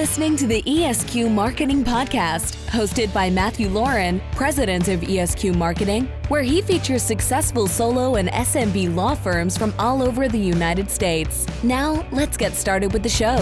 listening to the ESQ Marketing Podcast, hosted by Matthew Lauren, President of ESQ Marketing, where he features successful solo and SMB law firms from all over the United States. Now, let's get started with the show.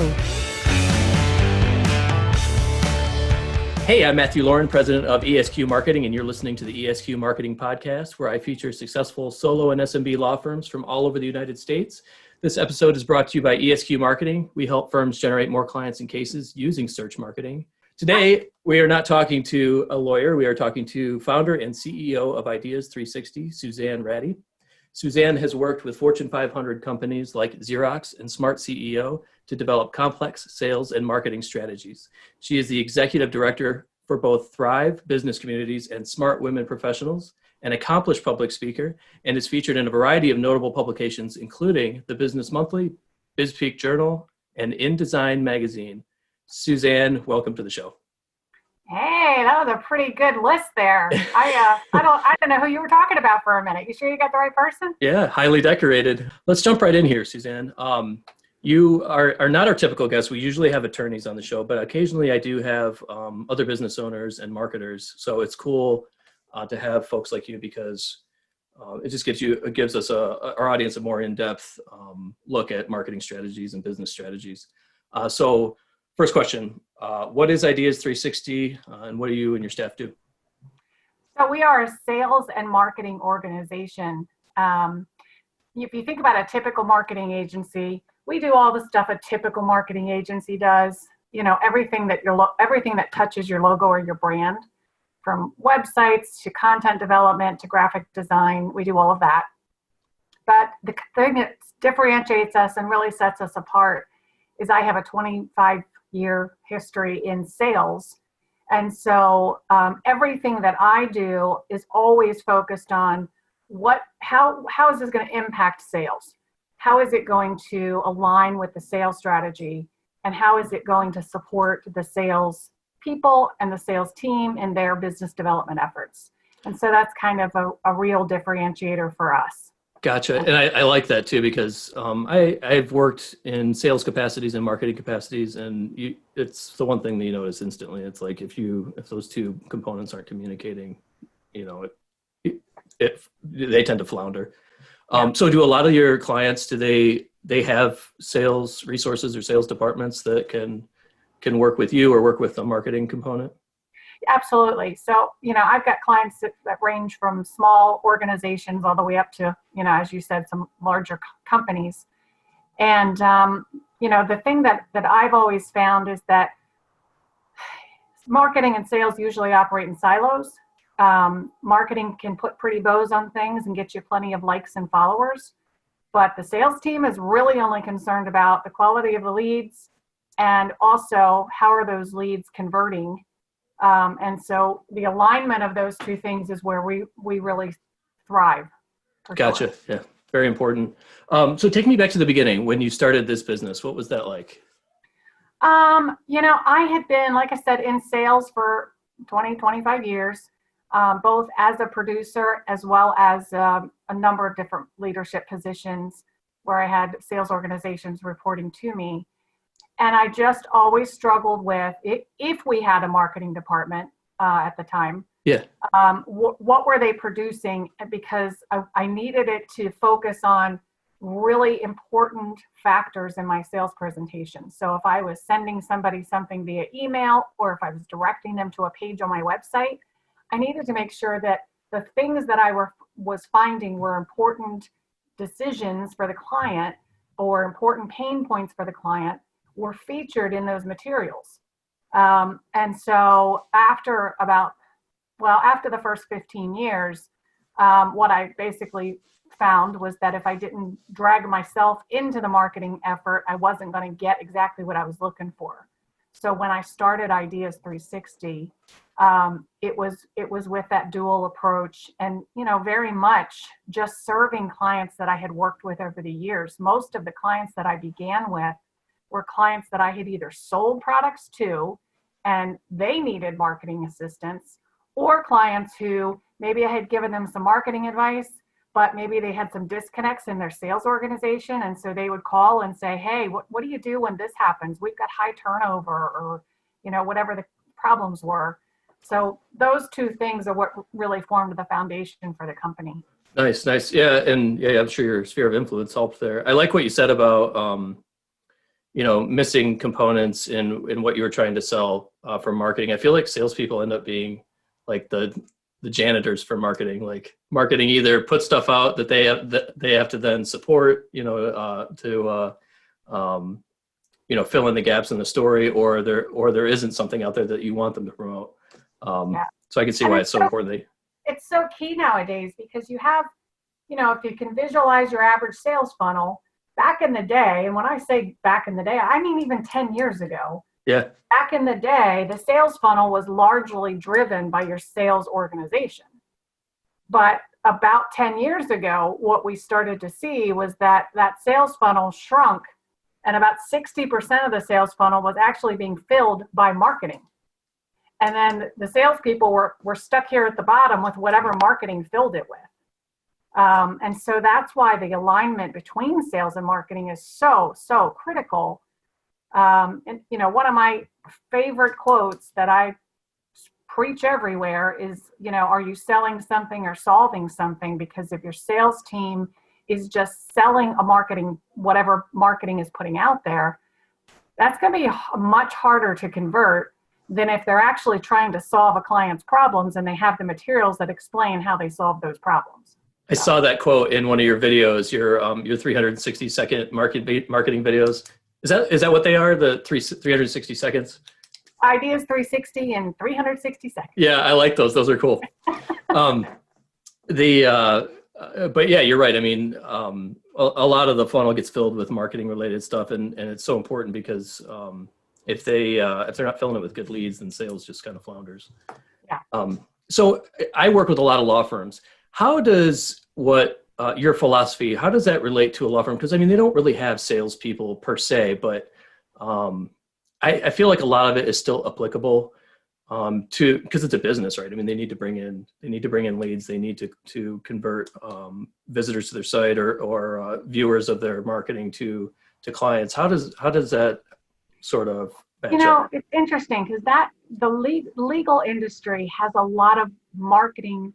Hey, I'm Matthew Lauren, President of ESQ Marketing, and you're listening to the ESQ Marketing Podcast, where I feature successful solo and SMB law firms from all over the United States. This episode is brought to you by ESQ Marketing. We help firms generate more clients and cases using search marketing. Today, we are not talking to a lawyer. We are talking to founder and CEO of Ideas360, Suzanne Ratti. Suzanne has worked with Fortune 500 companies like Xerox and SmartCEO to develop complex sales and marketing strategies. She is the executive director for both Thrive Business Communities and Smart Women Professionals, an accomplished public speaker, and is featured in a variety of notable publications, including the Business Monthly, BizPeak Journal, and InDesign Magazine. Suzanne, welcome to the show. Hey, that was a pretty good list there. I don't know who you were talking about for a minute. You sure you got the right person? Yeah, highly decorated. Let's jump right in here, Suzanne. You are not our typical guest. We usually have attorneys on the show, but occasionally I do have other business owners and marketers. So it's cool to have folks like you because it just gives us our audience a more in-depth look at marketing strategies and business strategies. So first question, what is Ideas360 and what do you and your staff do? So we are a sales and marketing organization. If you think about a typical marketing agency, we do all the stuff a typical marketing agency does. You know, everything that touches your logo or your brand, from websites to content development to graphic design, we do all of that. But the thing that differentiates us and really sets us apart is I have a 25-year history in sales. And so everything that I do is always focused on how is this going to impact sales? How is it going to align with the sales strategy? And how is it going to support the sales people and the sales team in their business development efforts? And so that's kind of a real differentiator for us. Gotcha. And I like that too, because I've worked in sales capacities and marketing capacities, and it's the one thing that you notice instantly. It's like if those two components aren't communicating, they tend to flounder. So do a lot of your clients, do they have sales resources or sales departments that can work with you or work with the marketing component? Absolutely. So, I've got clients that range from small organizations all the way up to, as you said, some larger companies. And, the thing that I've always found is that marketing and sales usually operate in silos. Marketing can put pretty bows on things and get you plenty of likes and followers. But the sales team is really only concerned about the quality of the leads and also how are those leads converting. And so the alignment of those two things is where we really thrive. Gotcha. Sure. Yeah, very important. So take me back to the beginning when you started this business. What was that like? I had been, like I said, in sales for 25 years, both as a producer as well as a number of different leadership positions where I had sales organizations reporting to me. And I just always struggled with if we had a marketing department at the time. Yeah. What were they producing? Because I needed it to focus on really important factors in my sales presentation. So if I was sending somebody something via email or if I was directing them to a page on my website, I needed to make sure that the things that I was finding were important decisions for the client or important pain points for the client were featured in those materials. And so after the first 15 years, what I basically found was that if I didn't drag myself into the marketing effort, I wasn't going to get exactly what I was looking for. So when I started Ideas360, it was with that dual approach and, very much just serving clients that I had worked with over the years. Most of the clients that I began with were clients that I had either sold products to and they needed marketing assistance, or clients who maybe I had given them some marketing advice, but maybe they had some disconnects in their sales organization. And so they would call and say, hey, what do you do when this happens? We've got high turnover, or, whatever the problems were. So those two things are what really formed the foundation for the company. Nice. Yeah. And yeah, I'm sure your sphere of influence helped there. I like what you said about, missing components in what you were trying to sell for marketing. I feel like salespeople end up being like the janitors for marketing. Like marketing either puts stuff out that they have to then support, to fill in the gaps in the story, or there isn't something out there that you want them to promote. So I can see why it's so important. It's so key nowadays, because you have, if you can visualize your average sales funnel back in the day, and when I say back in the day, I mean even 10 years ago. Yeah. Back in the day, the sales funnel was largely driven by your sales organization. But about 10 years ago, what we started to see was that sales funnel shrunk, and about 60% of the sales funnel was actually being filled by marketing. And then the salespeople were stuck here at the bottom with whatever marketing filled it with. And so that's why the alignment between sales and marketing is so critical. And one of my favorite quotes that I preach everywhere is, are you selling something or solving something? Because if your sales team is just selling whatever marketing is putting out there, that's going to be much harder to convert than if they're actually trying to solve a client's problems and they have the materials that explain how they solve those problems. I saw that quote in one of your videos, your 360-second marketing videos. Is that what they are? The 360 seconds? Ideas 360 and 360 seconds. Yeah, I like those. Those are cool. But yeah, you're right. I mean, a lot of the funnel gets filled with marketing related stuff, and it's so important because if they're not filling it with good leads, then sales just kind of flounders. Yeah. So I work with a lot of law firms. How does your philosophy, how does that relate to a law firm? Because I mean, they don't really have salespeople per se, but I feel like a lot of it is still applicable because it's a business, right? I mean, they need to bring in leads. They need to convert visitors to their site or viewers of their marketing to clients. How does that sort of match up? It's interesting because the legal industry has a lot of marketing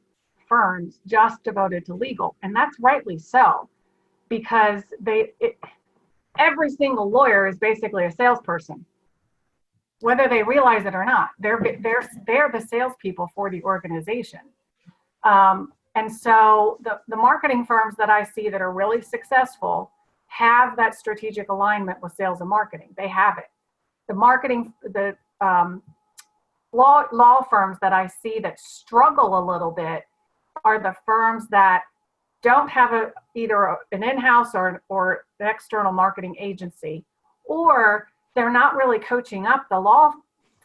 firms just devoted to legal, and that's rightly so, because every single lawyer is basically a salesperson, whether they realize it or not. They're the salespeople for the organization, and so the marketing firms that I see that are really successful have that strategic alignment with sales and marketing. They have it. The law firms that I see that struggle a little bit are the firms that don't have either an in-house or an external marketing agency, or they're not really coaching up the law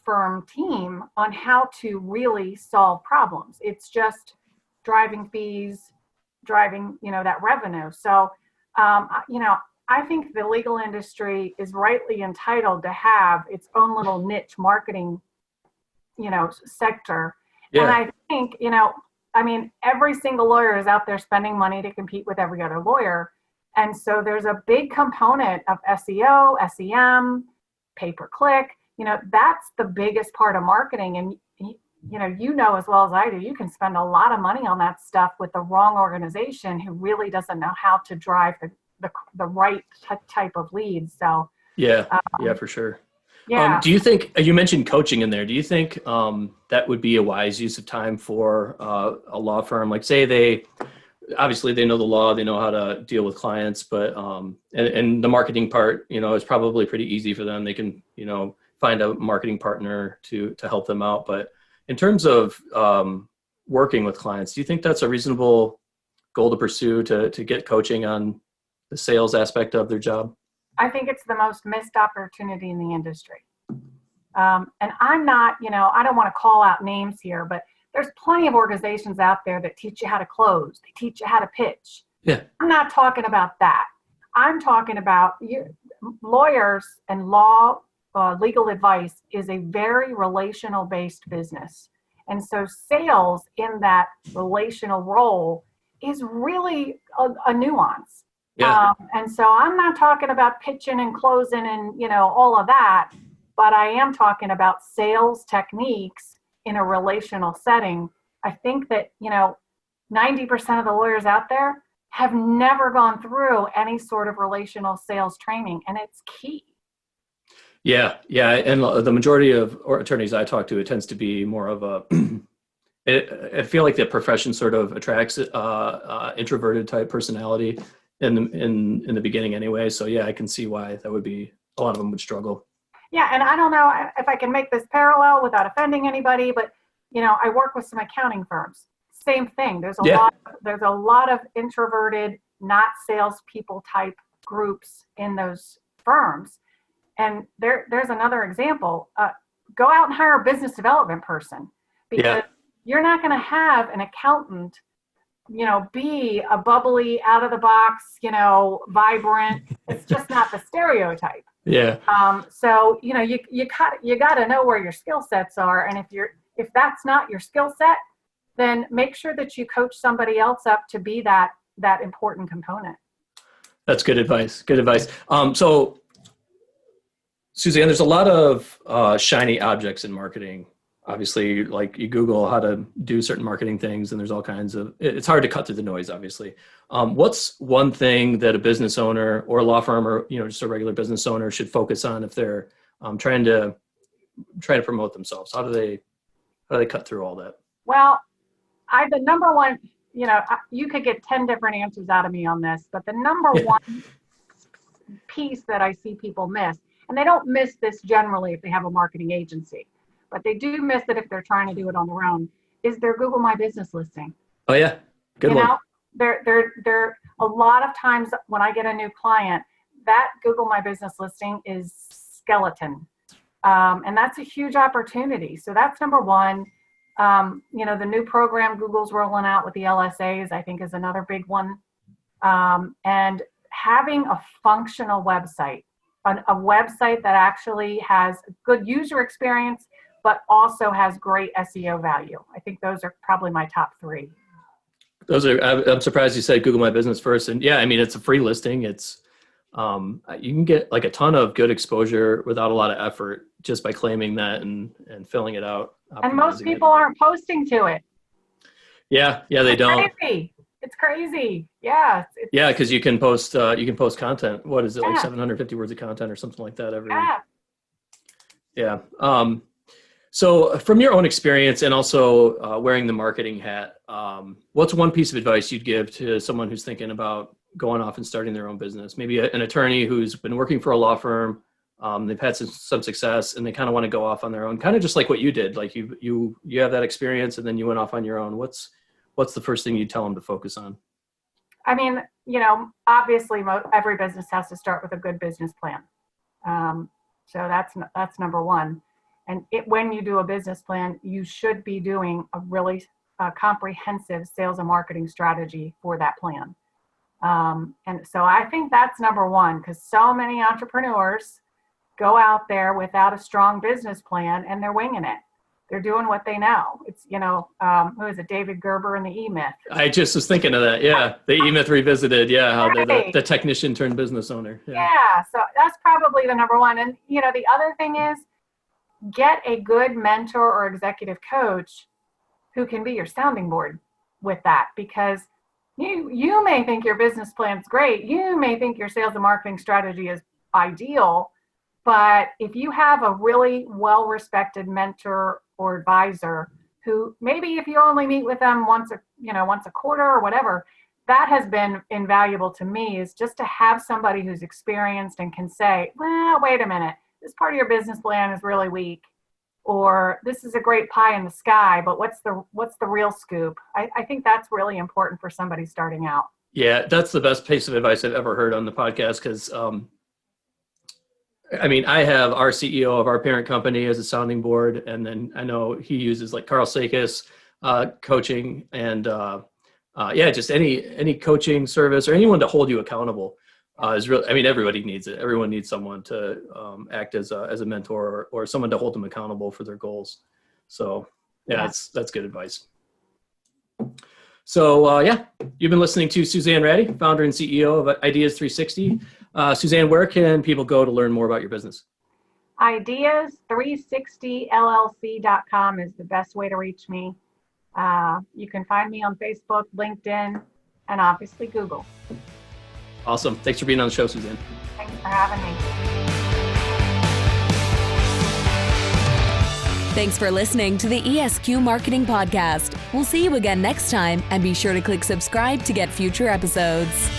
firm team on how to really solve problems. It's just driving fees, driving, that revenue. So, I think the legal industry is rightly entitled to have its own little niche marketing, sector. Yeah. And I think, every single lawyer is out there spending money to compete with every other lawyer. And so there's a big component of SEO, SEM, pay-per-click. That's the biggest part of marketing. And, as well as I do, you can spend a lot of money on that stuff with the wrong organization who really doesn't know how to drive the right type of leads. So yeah, for sure. Yeah. Do you think, you mentioned coaching in there, do you think that would be a wise use of time for a law firm? Like say obviously they know the law, they know how to deal with clients, but and the marketing part, is probably pretty easy for them. They can, find a marketing partner to help them out. But in terms of working with clients, do you think that's a reasonable goal to pursue, to get coaching on the sales aspect of their job? I think it's the most missed opportunity in the industry. And I'm not, I don't want to call out names here, but there's plenty of organizations out there that teach you how to close. They teach you how to pitch. Yeah. I'm not talking about that. I'm talking about lawyers and legal advice is a very relational based business. And so sales in that relational role is really a nuance. Yeah. And so I'm not talking about pitching and closing and, all of that, but I am talking about sales techniques in a relational setting. I think that, 90% of the lawyers out there have never gone through any sort of relational sales training, and it's key. Yeah. Yeah. And the majority of attorneys I talk to, it tends to be more of a, I feel like the profession sort of attracts introverted type personality in the beginning anyway. So yeah, I can see why that would be, a lot of them would struggle. Yeah, and I don't know if I can make this parallel without offending anybody, but I work with some accounting firms. Same thing. There's a lot of introverted, not salespeople type groups in those firms. And there's another example. Go out and hire a business development person, because you're not going to have an accountant, be a bubbly, out of the box, vibrant. It's just not the stereotype. Yeah. So you got to know where your skill sets are, and if that's not your skill set, then make sure that you coach somebody else up to be that important component. That's good advice. Good advice. So Suzanne, there's a lot of shiny objects in marketing. Obviously, like you Google how to do certain marketing things, and there's all kinds of, it's hard to cut through the noise, obviously. What's one thing that a business owner or a law firm or, just a regular business owner should focus on if they're trying to promote themselves? How do they cut through all that? Well, the number one, you could get 10 different answers out of me on this, but the number one piece that I see people miss, and they don't miss this generally if they have a marketing agency, but they do miss it if they're trying to do it on their own, is their Google My Business listing. Oh yeah, good one. There a lot of times when I get a new client, that Google My Business listing is skeleton, and that's a huge opportunity. So that's number one. The new program Google's rolling out with the LSAs, I think, is another big one. And having a functional website, a website that actually has good user experience, but also has great SEO value. I think those are probably my top three. I'm surprised you said Google My Business first. And yeah, I mean, it's a free listing. It's, you can get like a ton of good exposure without a lot of effort just by claiming that and filling it out. And most people aren't posting to it. Yeah, they don't. It's crazy. Yeah. Yeah, because you can post content. What is it, like 750 words of content or something like that every? Yeah. So from your own experience and also wearing the marketing hat, what's one piece of advice you'd give to someone who's thinking about going off and starting their own business? Maybe an attorney who's been working for a law firm, they've had some success and they kind of want to go off on their own, kind of just like what you did. Like you have that experience and then you went off on your own. What's the first thing you tell them to focus on? I mean, obviously every business has to start with a good business plan. So that's number one. And when you do a business plan, you should be doing a really comprehensive sales and marketing strategy for that plan. And so I think that's number one, because so many entrepreneurs go out there without a strong business plan and they're winging it. They're doing what they know. It's, who is it? David Gerber and the E-Myth. I just was thinking of that. Yeah. The E-Myth Revisited. Yeah. How the technician turned business owner. Yeah. So that's probably the number one. And, the other thing is get a good mentor or executive coach who can be your sounding board with that, because you may think your business plan's great. You may think your sales and marketing strategy is ideal, but if you have a really well-respected mentor or advisor who maybe if you only meet with them once a quarter or whatever, that has been invaluable to me, is just to have somebody who's experienced and can say, well, wait a minute, this part of your business plan is really weak, or this is a great pie in the sky, but what's the real scoop? I think that's really important for somebody starting out. Yeah, that's the best piece of advice I've ever heard on the podcast, because I have our CEO of our parent company as a sounding board, and then I know he uses like Carl Sakis coaching, and just any coaching service or anyone to hold you accountable is really. Everybody needs it. Everyone needs someone to act as a mentor or someone to hold them accountable for their goals. So that's good advice. So you've been listening to Suzanne Ratti, founder and CEO of Ideas360. Suzanne, where can people go to learn more about your business? Ideas360llc.com is the best way to reach me. You can find me on Facebook, LinkedIn, and obviously Google. Awesome. Thanks for being on the show, Suzanne. Thanks for having me. Thanks for listening to the ESQ Marketing Podcast. We'll see you again next time, and be sure to click subscribe to get future episodes.